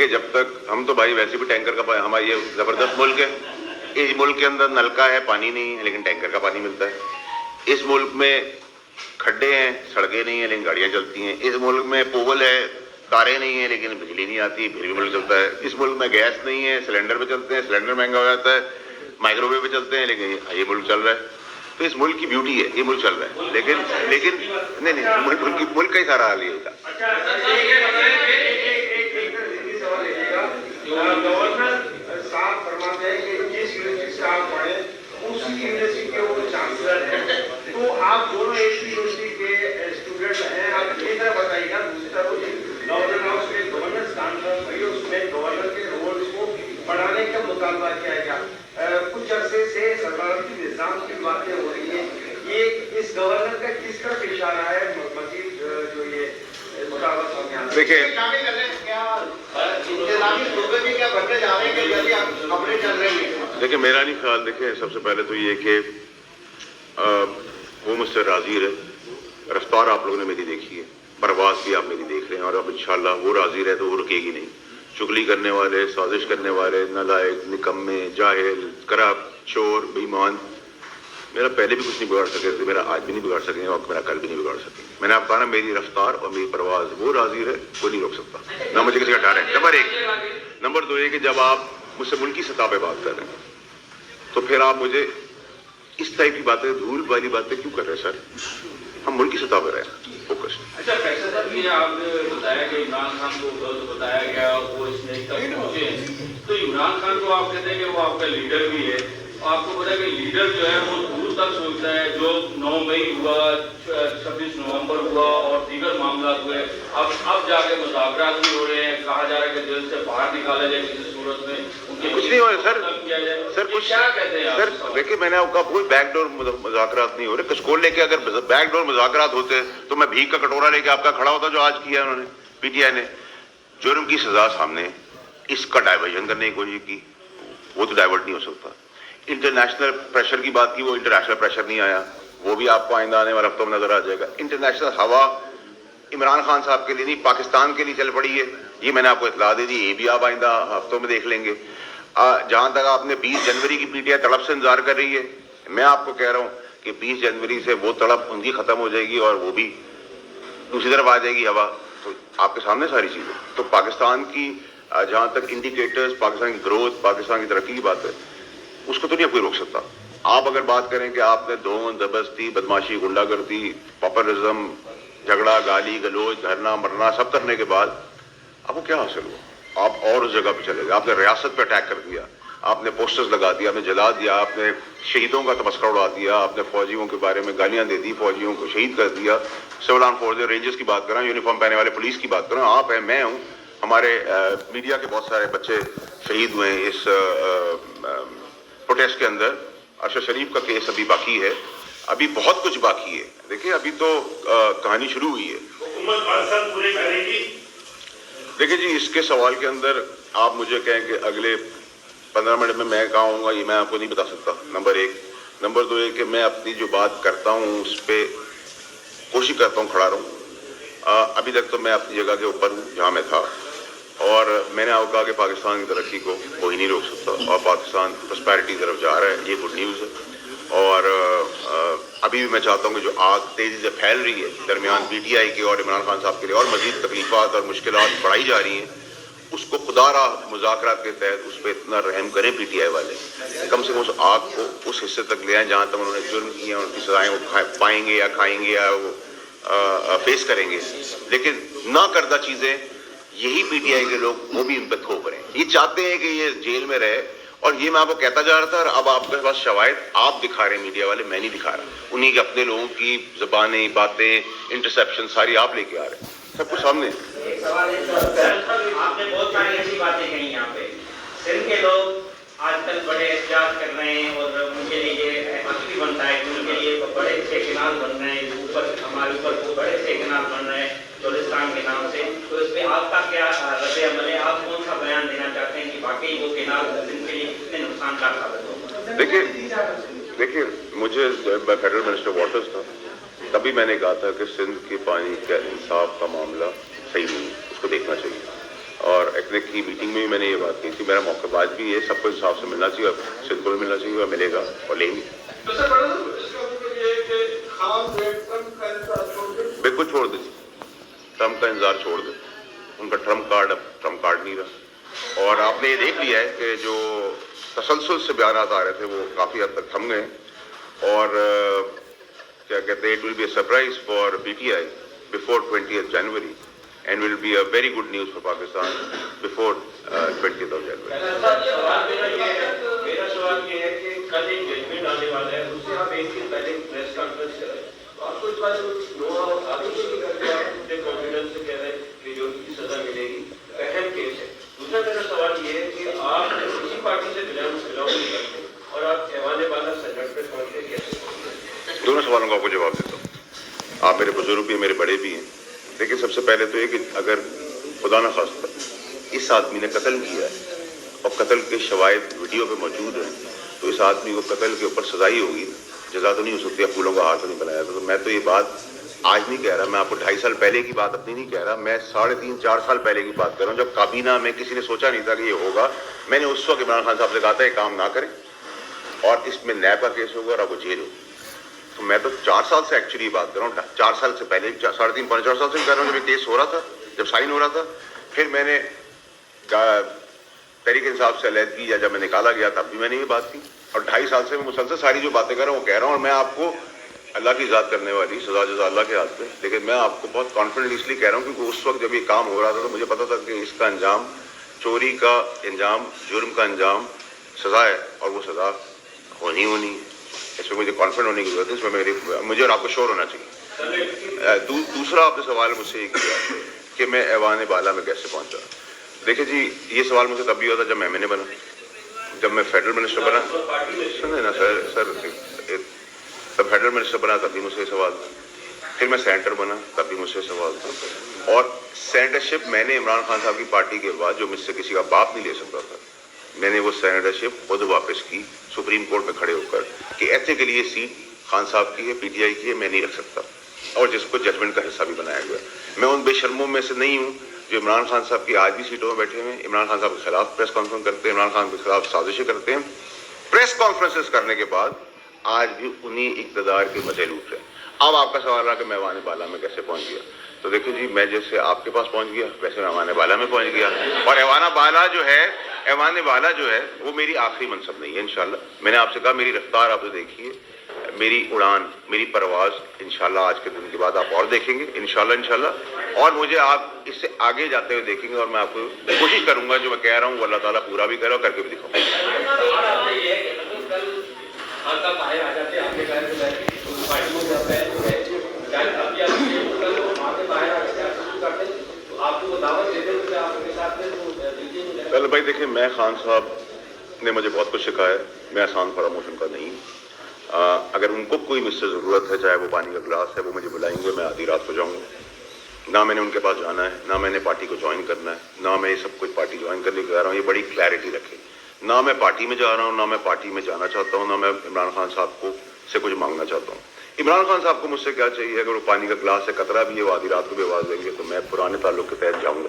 دیکھیں جب تک ہم تو بھائی ویسے بھی ٹینکر کا ہمارا یہ زبردست ملک ہے. اس ملک کے اندر نلکا ہے, پانی نہیں ہے, لیکن ٹینکر کا پانی ملتا ہے. اس ملک میں کھڈے ہیں, سڑکیں نہیں ہیں, لیکن گاڑیاں چلتی ہیں. اس ملک میں پول ہے, تاریں نہیں ہیں, لیکن بجلی نہیں آتی, پھر بھی ملک چلتا ہے. اس ملک میں گیس نہیں ہے, سلنڈر پہ چلتے ہیں, سلنڈر مہنگا ہو جاتا ہے, مائکرو ویو پہ چلتے ہیں, لیکن یہ ملک چل رہا ہے. تو اس ملک کی بیوٹی ہے, یہ ملک چل رہا ہے. لیکن نہیں, ملک کا ہی سارا حال یہ تھا. گورنر صاحب فرماتے ہیں کہ جس یونیورسٹی سے آپ پڑھے اسی یونیورسٹی کے وہ چانسلر ہیں, تو آپ دونوں ایک ہی یونیورسٹی کے اسٹوڈنٹ ہیں. آپ یہ طرح بتائیے گا. دوسری طرف گورنر ہاؤس میں گورننس کانفرنس ہوئی, اس میں گورنر کے رولز کو بڑھانے کا مطالبہ کیا گیا. کچھ عرصے سے صدارتی نظام کی باتیں ہو رہی ہیں. یہ اس گورنر کا کس طرف اشارہ ہے مزید جو یہ مطالبہ سامنے آتا ہے؟ دیکھیں دیکھیں میرا نہیں خیال. دیکھیں سب سے پہلے تو یہ کہ وہ مجھ سے راضی رہے. رفتار آپ لوگوں نے میری دیکھی ہے, پرواز بھی آپ میری دیکھ رہے ہیں, اور اب انشاءاللہ وہ راضی رہے تو وہ رکے گی نہیں. چغلی کرنے والے, سازش کرنے والے, نالائق, نکمے, جاہل, کرپٹ, چور, بے ایمان میرا پہلے بھی کچھ نہیں بگاڑ سکے تھے, میرا آج بھی نہیں بگاڑ سکیں, اور میرا کل بھی نہیں بگاڑ سکیں. میں نے آپ کہا نا میری رفتار اور میری پرواز, وہ راضی رہے, کوئی نہیں روک سکتا, نہ مجھے کسی کا ڈر ہے. نمبر ایک. نمبر دو یہ کہ جب آپ مجھ سے ملکی سطح پہ بات کر رہے ہیں تو پھر آپ مجھے اس ٹائپ کی باتیں, دھول والی باتیں کیوں کر رہے ہیں سر؟ ہم ملکی سطح پہ رہے ہیں فوکس. اچھا فیصل صاحب, یہ آپ نے بتایا کہ عمران خان کو بتایا گیا وہ اس میں تک پہنچے ہیں, تو عمران خان کو آپ کہتے ہیں کہ وہ آپ کا لیڈر بھی ہے. آپ کو پتا ہے کہ لیڈر جو ہے وہ دور تک سوچتا ہے. جو 9 مئی ہوا, 26 نومبر ہوا اور دیگر معاملات ہوئے, اب جا کے مذاکرات بھی ہو رہے ہیں. کہا جا رہا ہے کہ جیل سے باہر نکالا جائے کسی صورت میں. کچھ نہیں ہو رہا سر کچھ کیا کہتے ہیں سر؟ دیکھیے میں نے آپ کا کوئی بیک ڈور مذاکرات نہیں ہو رہے. کچھ لے کے اگر بیک ڈور مذاکرات ہوتے تو میں بھیک کا کٹورا لے کے آپ کا کھڑا ہوتا, جو آج کیا انہوں نے پی ٹی آئی نے. جرم کی سزا سامنے, اس کا ڈائیورژن کرنے کی کوشش کی, وہ تو ڈائیورٹ نہیں ہو سکتا. انٹرنیشنل پریشر کی بات کی, وہ انٹرنیشنل پریشر نہیں آیا, وہ بھی آپ کو آئندہ آنے والے ہفتوں میں نظر آ جائے گا. انٹرنیشنل ہوا عمران خان صاحب کے لیے نہیں, پاکستان کے لیے چل پڑی ہے, یہ میں نے آپ کو اطلاع دے دی. یہ بھی آپ آئندہ ہفتوں میں دیکھ لیں گے. جہاں تک آپ نے 20 جنوری کی پی ٹی آئی تڑپ سے انتظار کر رہی ہے, میں آپ کو کہہ رہا ہوں کہ 20 جنوری سے وہ تڑپ ان کی ختم ہو جائے گی, اور وہ بھی دوسری طرف آ جائے گی ہوا. تو آپ کے سامنے ساری چیزیں. تو پاکستان کی جہاں تک انڈیکیٹرز, پاکستان کی گروتھ, پاکستان کی ترقی کی بات ہے, اس کو تو نہیں کوئی روک سکتا. آپ اگر بات کریں کہ آپ نے دھون, زبردستی, بدماشی, غنڈہ گردی, پاپولزم, جھگڑا, گالی گلوچ, دھرنا مرنا سب کرنے کے بعد آپ کو کیا حاصل ہوا؟ آپ اور اس جگہ پہ چلے گئے. آپ نے ریاست پہ اٹیک کر دیا, آپ نے پوسٹرز لگا دیا, آپ نے جلا دیا, آپ نے شہیدوں کا تبصرہ اڑا دیا, آپ نے فوجیوں کے بارے میں گالیاں دے دی, فوجیوں کو شہید کر دیا. سول آرم فورسز, رینجرز کی بات کر رہا ہوں, یونیفارم پہنے والے پولیس کی بات کر رہا ہوں, آپ ہیں, میں ہوں, ہمارے میڈیا کے بہت سارے بچے شہید ہوئے ہیں اس پروٹیسٹ کے اندر. ارشد شریف کا کیس ابھی باقی ہے, ابھی بہت کچھ باقی ہے. دیکھیں ابھی تو کہانی شروع ہوئی ہے. حکومت 5 سال پورے کرے گی. دیکھیں جی, اس کے سوال کے اندر آپ مجھے کہیں کہ اگلے 15 منٹ میں کہاں ہوں گا, یہ میں آپ کو نہیں بتا سکتا. نمبر ایک. نمبر دو یہ کہ میں اپنی جو بات کرتا ہوں اس پہ کوشش کرتا ہوں کھڑا رہوں. ابھی تک تو میں اپنی جگہ کے اوپر ہوں جہاں میں تھا, اور میں نے آپ کو کہا کہ پاکستان کی ترقی کو کوئی نہیں روک سکتا, اور پاکستان پرسپیرٹی کی طرف جا رہا ہے, یہ گڈ نیوز ہے. اور ابھی بھی میں چاہتا ہوں کہ جو آگ تیزی سے پھیل رہی ہے درمیان پی ٹی آئی کے اور عمران خان صاحب کے لیے, اور مزید تکلیفات اور مشکلات بڑھائی جا رہی ہیں, اس کو خدا را مذاکرات کے تحت اس پہ اتنا رحم کریں پی ٹی آئی والے, کم سے کم اس آگ کو اس حصے تک لے آئیں جہاں تک انہوں نے جرم کیے ہیں, ان کی سزائیں وہ پائیں گے یا کھائیں گے یا وہ فیس کریں گے. لیکن نہ کردہ چیزیں یہی پی ٹی آئی کے لوگ وہ بھی ان پہ تھوپ رہے ہیں. یہ چاہتے ہیں کہ یہ جیل میں رہے, اور یہ میں آپ کو کہتا جا رہا تھا, اور اب آپ کے پاس شواہد آپ دکھا رہے ہیں میڈیا والے, میں نہیں دکھا رہا. انہیں کے اپنے لوگوں کی زبانیں, باتیں, انٹرسیپشن ساری آپ لے کے آ رہے ہیں, سب کچھ سامنے. ایک سوال ہے سر, آپ نے بہت ساری ایسی باتیں کہی یہاں پہ. سندھ کے لوگ آج کل بڑے احتجاج کر رہے ہیں, اور ان کے لیے یہ حقیقی بنتا ہے کہ ان کے لیے بڑے سے کنال بن رہے ہیں, اوپر ہمارے اوپر کو بڑے سے کنال بن رہے ہیں بلوچستان کے نام سے. تو اس پہ آپ کا کیا رد عمل ہے؟ آپ کون سا بیان دینا چاہتے ہیں کہ واقعی وہ کنال سندھ کے لیے کتنے نقصان کا ثابت ہو؟ دیکھیے مجھے میں فیڈرل منسٹر واٹرز تھا, تبھی میں نے کہا تھا کہ سندھ کے پانی کا انصاف کا معاملہ صحیح نہیں ہے, اس کو دیکھنا چاہیے. اور ایکنک کی میٹنگ میں بھی میں نے یہ بات کی تھی. میرا موقع بعد بھی ہے, سب کو انصاف سے ملنا چاہیے, سندھ کو بھی ملنا چاہیے, اور ملے گا اور لیں گے. تو سر بڑا اس کا مطلب یہ ہے کہ خان جو ہے ٹرمپ کا انتظار چھوڑ دیں. بالکل چھوڑ دیں, ٹرمپ کا انتظار چھوڑ دیں. ان کا ٹرمپ کارڈ اب ٹرمپ کارڈ نہیں رہا. اور آپ نے یہ دیکھ لیا ہے کہ جو تسلسل سے بیانات آ رہے تھے وہ کافی حد تک تھم گئے. اور کیا کہتے ہیں, it will be a surprise for PTI before 20th January and will be a very good news for Pakistan before 20th of January. میرا سوال یہ ہے کہ کل ایک ججمنٹ آنے والا ہے, اس سے آپ ایک دن پہلے پریس کانفرنس کر رہے ہیں, تو آپ کو اس بات آگے نہیں کرتے, آپ مجھے کانفیڈنس سے کہہ رہے ہیں کہ جو ان کی سزا ملے گی, اہم کیس ہے. دوسرا میرا سوال یہ ہے کہ آپ کسی پارٹی سے بلانگ نہیں کرتے اور آپ ایوان بالا سینٹ پہ پہنچتے کیسے؟ دونوں سوالوں کا آپ کو جواب دیتا ہوں. آپ میرے بزرگ بھی ہیں, میرے بڑے بھی ہیں. لیکن سب سے پہلے تو یہ کہ اگر خدا نخواستہ اس آدمی نے قتل کیا ہے اور قتل کے شواہد ویڈیو پہ موجود ہیں, تو اس آدمی کو قتل کے اوپر سزا ہی ہوگی, جزا تو نہیں ہو سکتی. پھولوں کا ہار تو نہیں بنایا تھا. تو میں تو یہ بات آج نہیں کہہ رہا, میں آپ کو 2.5 سال پہلے کی بات اپنی نہیں کہہ رہا, میں 3.5-4 سال پہلے کی بات کر رہا ہوں, جب کابینہ میں کسی نے سوچا نہیں تھا کہ یہ ہوگا. میں نے اس وقت عمران خان صاحب سے کہا تھا یہ کام نہ کریں, اور اس میں نیب کا کیس ہوگا اور آپ کو جیل ہوگی. تو میں تو 4 سال سے ایکچولی بات کر رہا ہوں, 4 سال سے پہلے 3.5-4 سال سے کر رہا ہوں, جب یہ کیس ہو رہا تھا, جب سائن ہو رہا تھا. پھر میں نے تحریک انصاف سے علیحدگی یا جب میں نکالا گیا تب بھی میں نے یہ بات کی, اور 2.5 سال سے میں مسلسل ساری جو باتیں کر رہا ہوں وہ کہہ رہا ہوں. اور میں آپ کو اللہ کی ذات کرنے والی سزا جزا اللہ کے ہاتھ پہ, لیکن میں آپ کو بہت کانفیڈنٹ اس لیے کہہ رہا ہوں کیونکہ اس وقت جب یہ کام ہو رہا تھا تو مجھے پتا تھا کہ اس کا انجام, چوری کا انجام, جرم کا انجام سزا ہے, اور وہ سزا ہونی ہے. اس میں مجھے کانفیڈنٹ ہونے کی ضرورت ہے, اس میں مجھے اور آپ کو شور ہونا چاہیے. دوسرا آپ نے سوال مجھ سے یہ کیا کہ میں ایوان بالا میں کیسے پہنچا. دیکھیں جی, یہ سوال مجھ سے تب بھی ہوتا جب میں MNA بنا, جب میں فیڈرل منسٹر بنا. سنیں نا سر, تب فیڈرل منسٹر بنا تب بھی مجھ سے سوال تھا, پھر میں سینیٹر بنا تب بھی مجھ سے سوال تھا, اور سینیٹرشپ میں نے عمران خان صاحب کی پارٹی کے بعد جو مجھ سے کسی کا باپ نہیں لے سکتا تھا, میں نے وہ سینیٹرشپ خود واپس کی سپریم کورٹ میں کھڑے ہو کر کہ ایتھیکلی یہ سیٹ خان صاحب کی ہے, PTI کی ہے, میں نہیں رکھ سکتا, اور جس کو ججمنٹ کا حصہ بھی بنایا گیا. میں ان بے شرموں میں سے نہیں ہوں جو عمران خان صاحب کی آج بھی سیٹوں میں بیٹھے ہوئے ہیں, عمران خان صاحب کے خلاف پریس کانفرنس کرتے ہیں, عمران خان کے خلاف سازشیں کرتے ہیں. پریس کانفرنسز کرنے کے بعد آج بھی انہیں اقتدار کے مزے لوٹ رہے ہیں. اب آپ کا سوال رہا کہ میں ایوان بالا میں کیسے پہنچ گیا. تو دیکھیں جی, میں جیسے آپ کے پاس پہنچ گیا ویسے میں ایوان بالا میں پہنچ گیا, اور ایوان بالا جو ہے وہ میری آخری منصب نہیں ہے انشاءاللہ. میں نے آپ سے کہا میری رفتار آپ دیکھیے, میری اڑان, میری پرواز انشاءاللہ آج کے دن کے بعد آپ اور دیکھیں گے انشاءاللہ, اور مجھے آپ اس سے آگے جاتے ہوئے دیکھیں گے, اور میں آپ کو کوشش کروں گا جو میں کہہ رہا ہوں وہ اللہ تعالیٰ پورا بھی کرے اور کر کے بھی دکھاؤں. چل بھائی دیکھیں, میں خان صاحب نے مجھے بہت کچھ سکھایا, میں آسان فراموشن کا نہیں. اگر ان کو کوئی مجھ سے ضرورت ہے, چاہے وہ پانی کا گلاس ہے, وہ مجھے بلائیں گے, میں آدھی رات کو جاؤں گا. نہ میں نے ان کے پاس جانا ہے, نہ میں نے پارٹی کو جوائن کرنا ہے, نہ میں یہ سب کچھ پارٹی جوائن کرنے کے جا رہا ہوں. یہ بڑی کلیئرٹی رکھے, نہ میں پارٹی میں جا رہا ہوں, نہ میں پارٹی میں جانا چاہتا ہوں, نہ میں عمران خان صاحب کو سے کچھ مانگنا چاہتا ہوں. عمران خان صاحب کو مجھ سے کیا چاہیے, اگر وہ پانی کا گلاس سے قطرہ بھی ہے وہ آدھی رات کو بھی آواز دیں گے تو میں پرانے تعلق کے تحت جاؤں گا.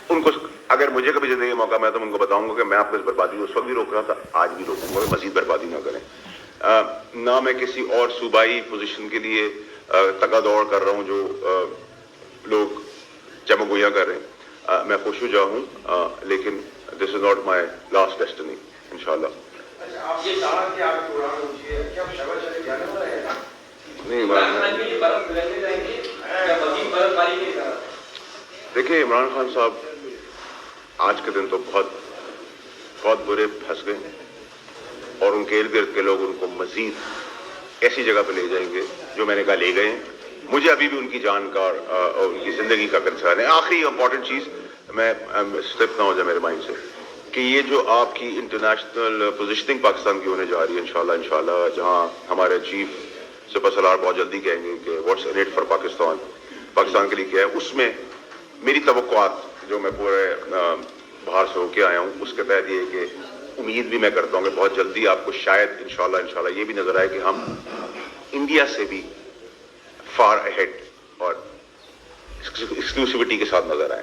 ان کو اگر مجھے کبھی زندگی موقع میں تو ان کو بتاؤں گا کہ میں آپ کو اس بربادی اس وقت بھی روک رہا تھا, آج بھی روکوں گا, مزید بربادی نہ کریں. نہ میں کسی اور صوبائی پوزیشن کے لیے تگا دوڑ کر رہا ہوں جو لوگ چمگویاں کر رہے ہیں. میں خوش ہوں, لیکن this is not my last destiny انشاءاللہ. نہیں دیکھیے, عمران خان صاحب آج کے دن تو بہت برے پھنس گئے, اور ان کے ارد گرد کے لوگ ان کو مزید ایسی جگہ پہ لے جائیں گے جو میں نے کہا لے گئے ہیں. مجھے ابھی بھی ان کی جان کا اور ان کی زندگی کا کنسرن ہے. آخری امپورٹنٹ چیز, میں سلپ نہ ہو جائے میرے مائنڈ سے, کہ یہ جو آپ کی انٹرنیشنل پوزیشننگ پاکستان کی ہونے جا رہی ہے انشاءاللہ, جہاں ہمارے چیف سپر سالار بہت جلدی کہیں گے کہ what's in it for Pakistan کے لیے کیا ہے, اس میں میری توقعات جو میں پورے باہر سے ہو کے آیا ہوں اس کے تحت یہ ہے کہ امید بھی میں کرتا ہوں کہ بہت جلدی آپ کو شاید انشاءاللہ یہ بھی نظر آئے کہ ہم انڈیا سے بھی فار اہیڈ اور ایکسکلوسیوٹی کے ساتھ نظر آئے.